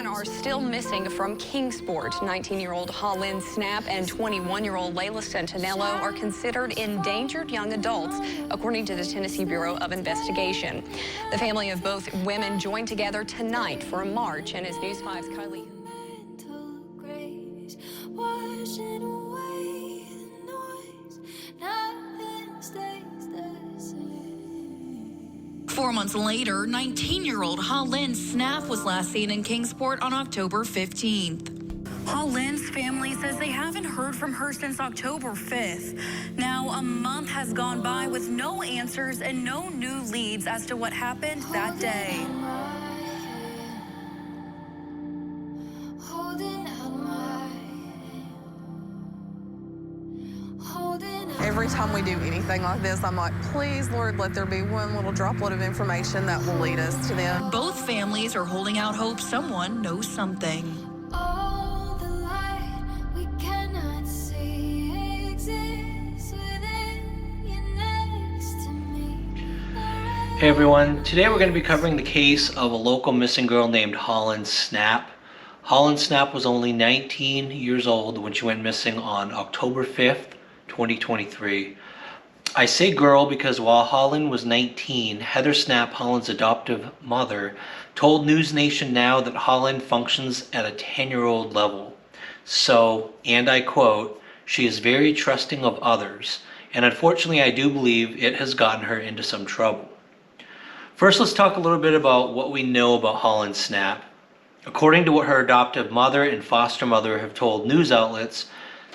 are still missing from Kingsport. 19-year-old Hollynn Snapp and 21-year-old Layla Centinello are considered endangered young adults, according to the Tennessee Bureau of Investigation. The family of both women joined together tonight for a march, and as News 5's Kylie. Washing away the noise, nothing stays the same. 4 months later, 19-year-old Hollynn Snapp was last seen in Kingsport on October 15th. Hollynn's family says they haven't heard from her since October 5th. Now, a month has gone by with no answers and no new leads as to what happened that day. Every time we do anything like this, I'm like, please, Lord, let there be one little droplet of information that will lead us to them. Both families are holding out hope someone knows something. All the light we cannot see exists within you next to me. Hey everyone, today we're going to be covering the case of a local missing girl named Hollynn Snapp. Hollynn Snapp was only 19 years old when she went missing on October 5th, 2023. I say girl because while Hollynn was 19, Heather Snapp, Hollynn's adoptive mother, told News Nation Now that Hollynn functions at a 10-year-old level. So, and I quote, she is very trusting of others, and unfortunately I do believe it has gotten her into some trouble. First, let's talk a little bit about what we know about Hollynn Snapp. According to what her adoptive mother and foster mother have told news outlets,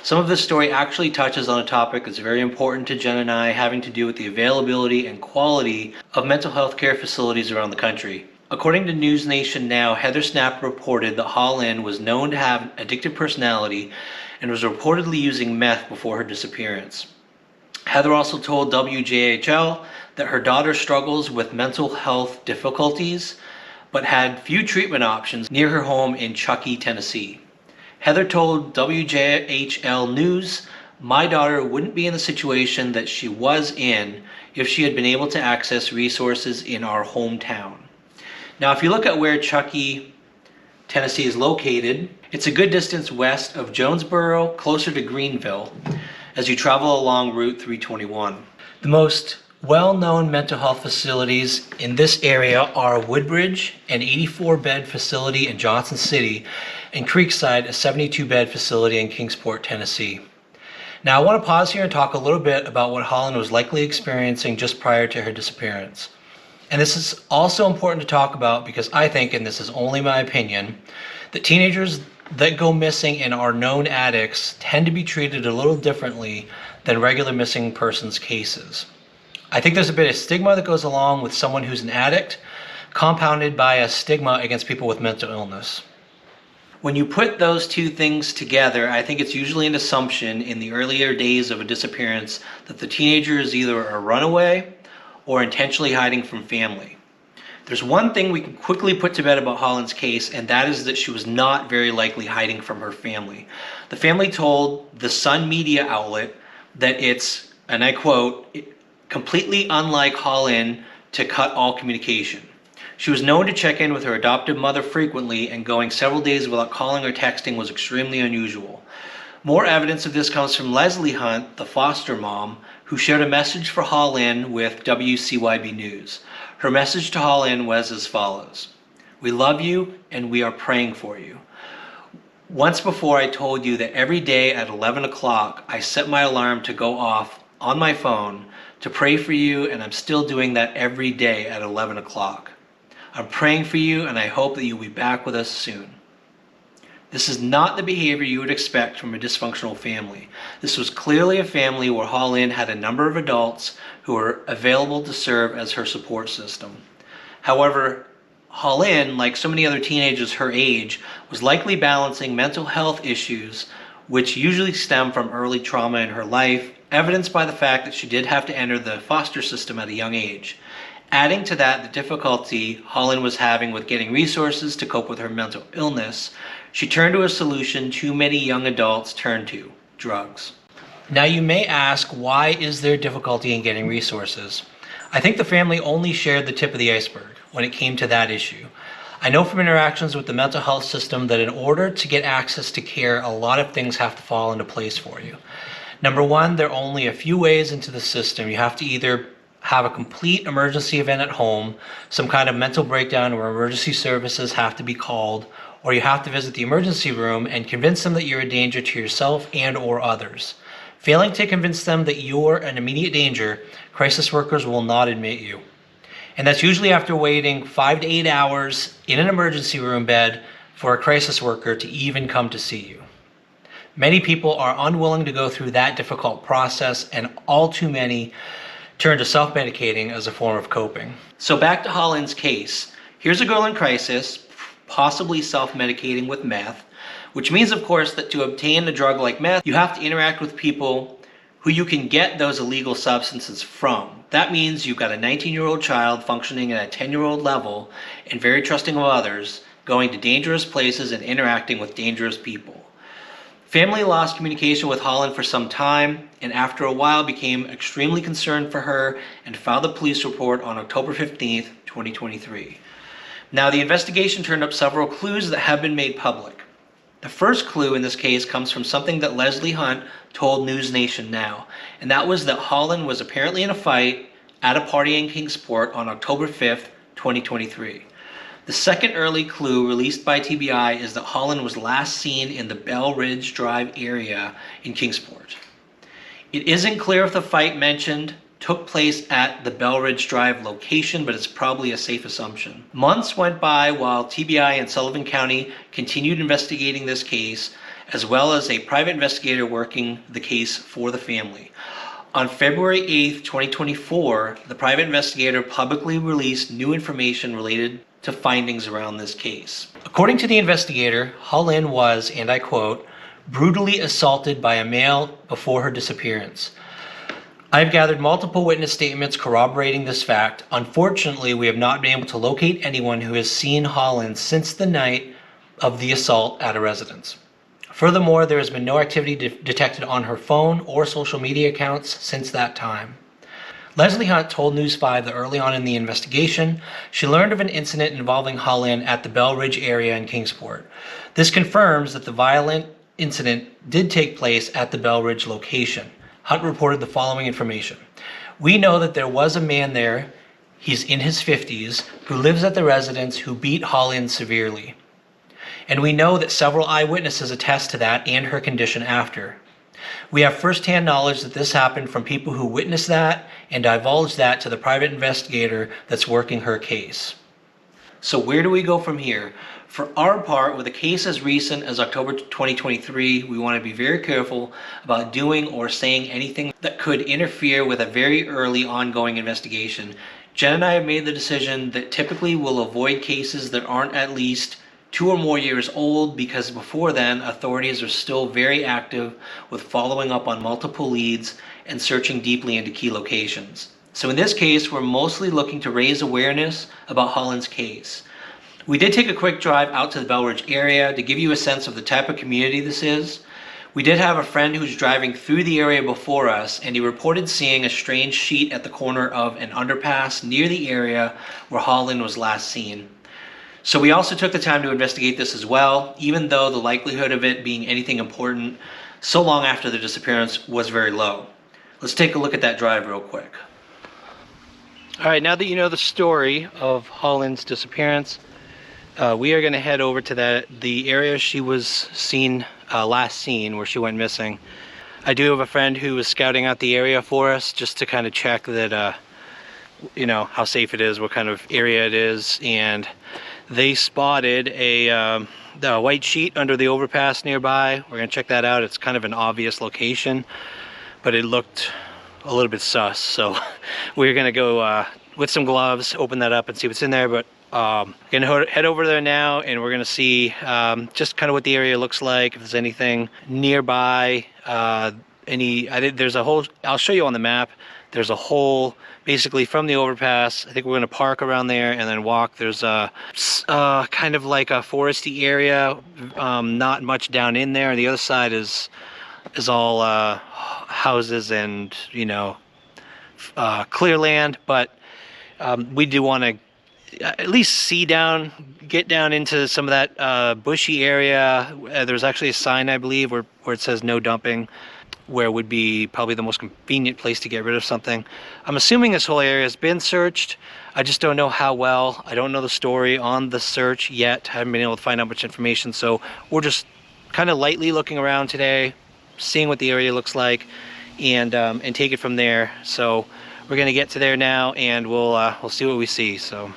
some of this story actually touches on a topic that's very important to Jen and I, having to do with the availability and quality of mental health care facilities around the country. According to News Nation Now, Heather Snapp reported that Hollynn was known to have an addictive personality and was reportedly using meth before her disappearance. Heather also told WJHL that her daughter struggles with mental health difficulties, but had few treatment options near her home in Chuckey, Tennessee. Heather told WJHL News, "My daughter wouldn't be in the situation that she was in if she had been able to access resources in our hometown." Now, if you look at where Chuckey, Tennessee is located, it's a good distance west of Jonesboro, closer to Greenville, as you travel along Route 321. The most well-known mental health facilities in this area are Woodbridge, an 84-bed facility in Johnson City, and Creekside, a 72-bed facility in Kingsport, Tennessee. Now, I want to pause here and talk a little bit about what Hollynn was likely experiencing just prior to her disappearance. And this is also important to talk about because I think, and this is only my opinion, that teenagers that go missing and are known addicts tend to be treated a little differently than regular missing persons cases. I think there's a bit of stigma that goes along with someone who's an addict, compounded by a stigma against people with mental illness. When you put those two things together, I think it's usually an assumption in the earlier days of a disappearance that the teenager is either a runaway or intentionally hiding from family. There's one thing we can quickly put to bed about Hollynn's case, and that is that she was not very likely hiding from her family. The family told the Sun media outlet that it's, and I quote, completely unlike Hollynn to cut all communication. She was known to check in with her adoptive mother frequently, and going several days without calling or texting was extremely unusual. More evidence of this comes from Leslie Hunt, the foster mom, who shared a message for Hollynn with WCYB News. Her message to Hollynn was as follows: "We love you and we are praying for you. Once before I told you that every day at 11 o'clock I set my alarm to go off on my phone to pray for you, and I'm still doing that every day at 11 o'clock. I'm praying for you, and I hope that you'll be back with us soon." This is not the behavior you would expect from a dysfunctional family. This was clearly a family where Hollynn had a number of adults who were available to serve as her support system. However, Hollynn, like so many other teenagers her age, was likely balancing mental health issues, which usually stem from early trauma in her life, evidenced by the fact that she did have to enter the foster system at a young age. Adding to that the difficulty Hollynn was having with getting resources to cope with her mental illness, she turned to a solution too many young adults turn to: drugs. Now you may ask, why is there difficulty in getting resources? I think the family only shared the tip of the iceberg when it came to that issue. I know from interactions with the mental health system that in order to get access to care, a lot of things have to fall into place for you. Number one, there are only a few ways into the system. You have to either have a complete emergency event at home, some kind of mental breakdown where emergency services have to be called, or you have to visit the emergency room and convince them that you're a danger to yourself and or others. Failing to convince them that you're an immediate danger, crisis workers will not admit you. And that's usually after waiting 5 to 8 hours in an emergency room bed for a crisis worker to even come to see you. Many people are unwilling to go through that difficult process, and all too many turn to self-medicating as a form of coping. So back to Hollynn's case. Here's a girl in crisis, possibly self-medicating with meth, which means, of course, that to obtain a drug like meth, you have to interact with people who you can get those illegal substances from. That means you've got a 19-year-old child functioning at a 10-year-old level and very trusting of others, going to dangerous places and interacting with dangerous people. Family lost communication with Hollynn for some time, and after a while became extremely concerned for her and filed a police report on October 15th, 2023. Now, the investigation turned up several clues that have been made public. The first clue in this case comes from something that Leslie Hunt told News Nation Now, and that was that Hollynn was apparently in a fight at a party in Kingsport on October 5th, 2023. The second early clue released by TBI is that Hollynn was last seen in the Bell Ridge Drive area in Kingsport. It isn't clear if the fight mentioned took place at the Bell Ridge Drive location, but it's probably a safe assumption. Months went by while TBI and Sullivan County continued investigating this case, as well as a private investigator working the case for the family. On February 8th, 2024, the private investigator publicly released new information related to findings around this case. According to the investigator, Hollynn was, and I quote, brutally assaulted by a male before her disappearance. I've gathered multiple witness statements corroborating this fact. Unfortunately, we have not been able to locate anyone who has seen Hollynn since the night of the assault at a residence. Furthermore, there has been no activity detected on her phone or social media accounts since that time. Leslie Hunt told News 5 that early on in the investigation, she learned of an incident involving Hollynn at the Bell Ridge area in Kingsport. This confirms that the violent incident did take place at the Bell Ridge location. Hunt reported the following information. We know that there was a man there, he's in his 50s, who lives at the residence who beat Hollynn severely. And we know that several eyewitnesses attest to that and her condition after. We have firsthand knowledge that this happened from people who witnessed that and divulged that to the private investigator that's working her case. So where do we go from here? For our part, with a case as recent as October 2023, we want to be very careful about doing or saying anything that could interfere with a very early ongoing investigation. Jen and I have made the decision that typically we'll avoid cases that aren't at least 2 or more years old, because before then, authorities are still very active with following up on multiple leads and searching deeply into key locations. So in this case, we're mostly looking to raise awareness about Hollynn's case. We did take a quick drive out to the Bell Ridge area to give you a sense of the type of community this is. We did have a friend who was driving through the area before us, and he reported seeing a strange sheet at the corner of an underpass near the area where Hollynn was last seen. So we also took the time to investigate this as well, even though the likelihood of it being anything important so long after the disappearance was very low. Let's take a look at that drive real quick. All right, now that you know the story of Hollynn's disappearance, we are going to head over to the area she was seen, last seen, where she went missing. I do have a friend who was scouting out the area for us just to kind of check that, you know, how safe it is, what kind of area it is, and they spotted a white sheet under the overpass nearby. We're going to check that out. It's kind of an obvious location, but it looked a little bit sus, so we're going to go with some gloves, open that up and see what's in there. But gonna head over there now, and we're gonna see just kind of what the area looks like, if there's anything nearby. There's a whole, I'll show you on the map, there's a hole basically from the overpass. I think we're gonna park around there and then walk. There's a kind of like a foresty area, not much down in there. The other side is all houses and, you know, clear land, but we do want to at least see down, get down into some of that bushy area. There's actually a sign, I believe, where it says no dumping, where would be probably the most convenient place to get rid of something. I'm assuming this whole area has been searched. I just don't know how well. I don't know the story on the search yet. Haven't been able to find out much information, so we're just kind of lightly looking around today, seeing what the area looks like, and take it from there. So we're gonna get to there now, and we'll see what we see. So.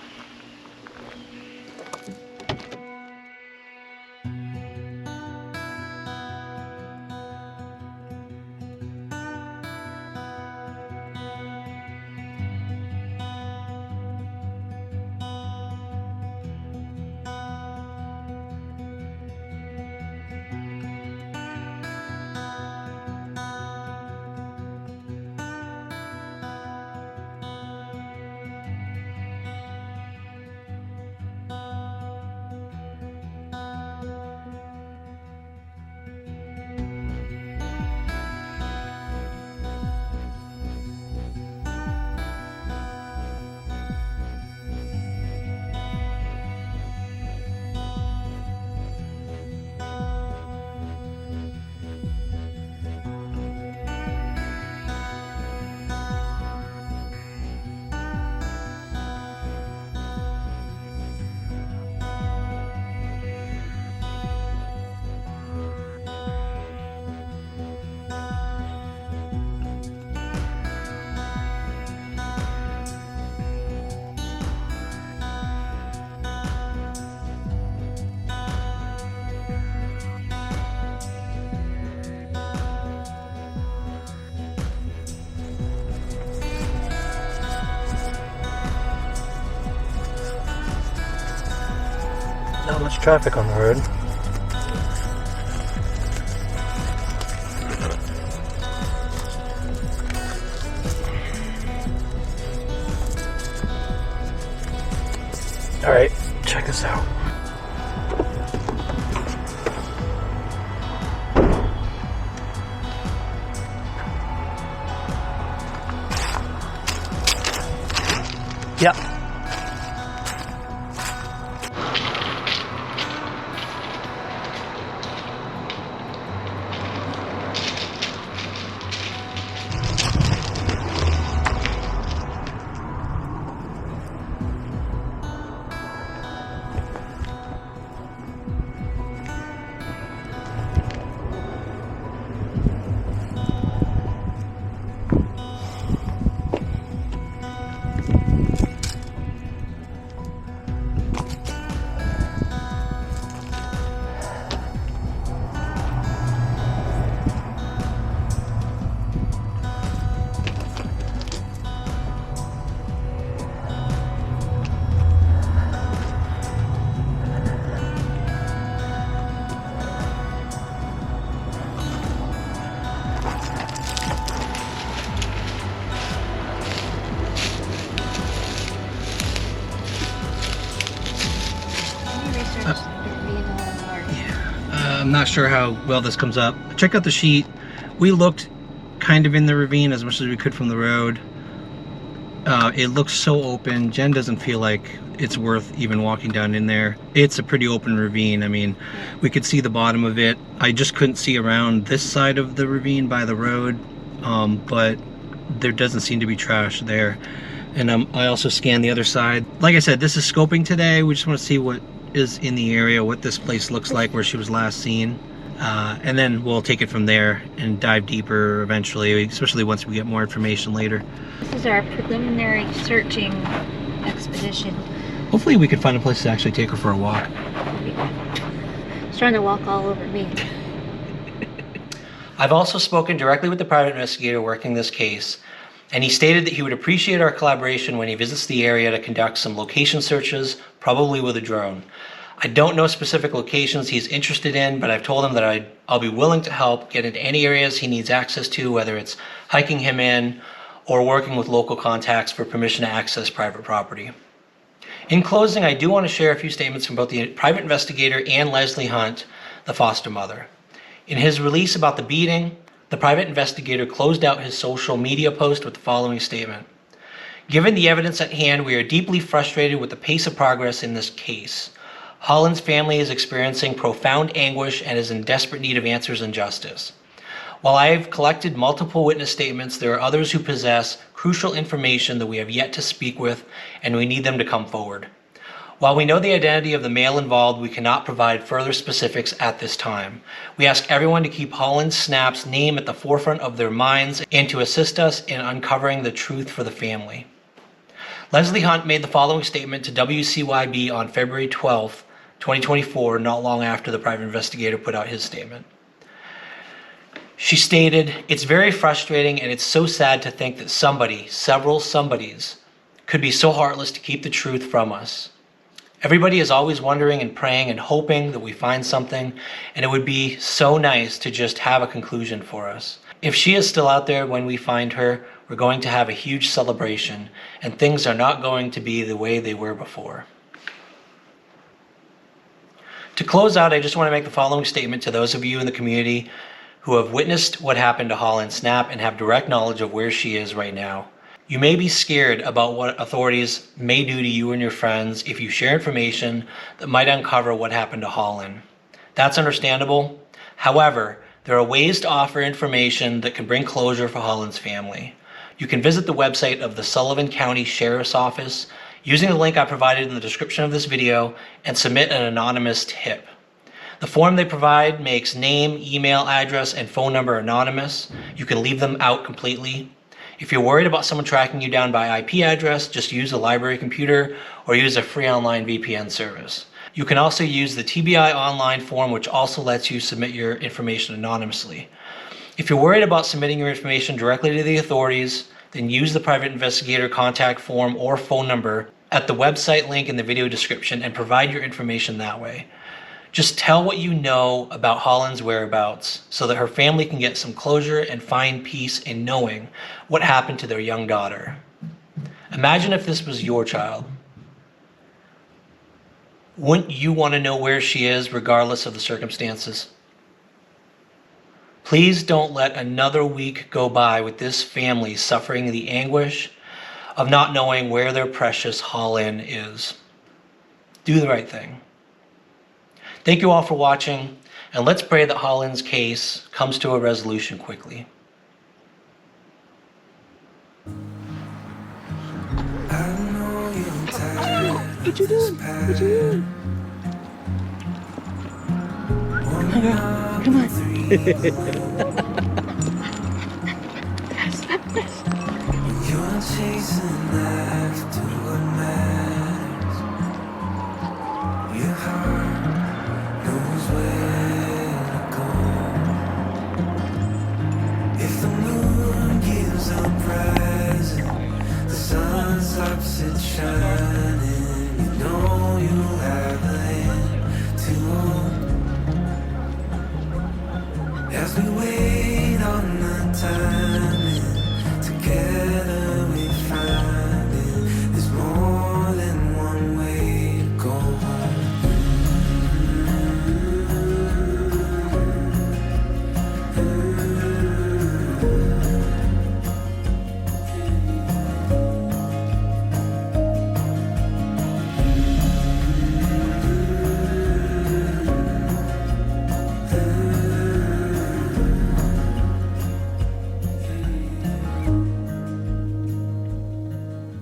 Not much traffic on the road. All right, check this out. Yep. I'm not sure how well this comes up. Check out the sheet. We looked kind of in the ravine as much as we could from the road. It looks so open. Jen doesn't feel like it's worth even walking down in there. It's a pretty open ravine. I mean, we could see the bottom of it. I just couldn't see around this side of the ravine by the road, but there doesn't seem to be trash there. And I also scanned the other side. Like I said, this is scoping today. We just want to see what is in the area, what this place looks like where she was last seen. And then we'll take it from there and dive deeper eventually, especially once we get more information later. This is our preliminary searching expedition. Hopefully we can find a place to actually take her for a walk. She's trying to walk all over me. I've also spoken directly with the private investigator working this case, and he stated that he would appreciate our collaboration when he visits the area to conduct some location searches, probably with a drone. I don't know specific locations he's interested in, but I've told him that I'll be willing to help get into any areas he needs access to, whether it's hiking him in or working with local contacts for permission to access private property. In closing, I do want to share a few statements from both the private investigator and Leslie Hunt, the foster mother. In his release about the beating, the private investigator closed out his social media post with the following statement. Given the evidence at hand, we are deeply frustrated with the pace of progress in this case. Hollynn's family is experiencing profound anguish and is in desperate need of answers and justice. While I have collected multiple witness statements, there are others who possess crucial information that we have yet to speak with, and we need them to come forward. While we know the identity of the male involved, we cannot provide further specifics at this time. We ask everyone to keep Hollynn Snapp's name at the forefront of their minds and to assist us in uncovering the truth for the family. Leslie Hunt made the following statement to WCYB on February 12, 2024, not long after the private investigator put out his statement. She stated, "It's very frustrating and it's so sad to think that somebody, several somebodies, could be so heartless to keep the truth from us. Everybody is always wondering and praying and hoping that we find something, and it would be so nice to just have a conclusion for us. If she is still out there when we find her, we're going to have a huge celebration, and things are not going to be the way they were before." To close out, I just want to make the following statement to those of you in the community who have witnessed what happened to Hollynn Snapp and have direct knowledge of where she is right now. You may be scared about what authorities may do to you and your friends if you share information that might uncover what happened to Hollynn. That's understandable. However, there are ways to offer information that can bring closure for Hollynn's family. You can visit the website of the Sullivan County Sheriff's Office using the link I provided in the description of this video and submit an anonymous tip. The form they provide makes name, email address, and phone number anonymous. You can leave them out completely. If you're worried about someone tracking you down by IP address, just use a library computer or use a free online VPN service. You can also use the TBI online form, which also lets you submit your information anonymously. If you're worried about submitting your information directly to the authorities, then use the private investigator contact form or phone number at the website link in the video description and provide your information that way. Just tell what you know about Hollynn's whereabouts so that her family can get some closure and find peace in knowing what happened to their young daughter. Imagine if this was your child. Wouldn't you want to know where she is regardless of the circumstances? Please don't let another week go by with this family suffering the anguish of not knowing where their precious Hollynn is. Do the right thing. Thank you all for watching, and let's pray that Hollynn's case comes to a resolution quickly. What you doing? What you doing? Come on. You're chasing after what matters. Your heart knows where to go. If the moon gives a present, the sun stops it shining. You know you'll have a hand to hold. As we wait on the timing, together we find it. There's more than one way to go home.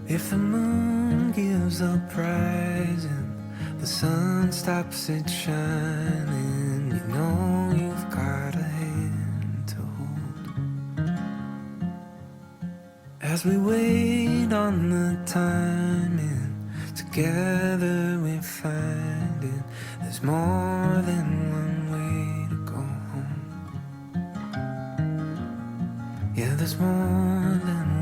If the moon gives up rising, the sun stops it shining. You know you've got a hand to hold. As we wait on the timing, together we find it. There's more than one way to go home. Yeah, there's more than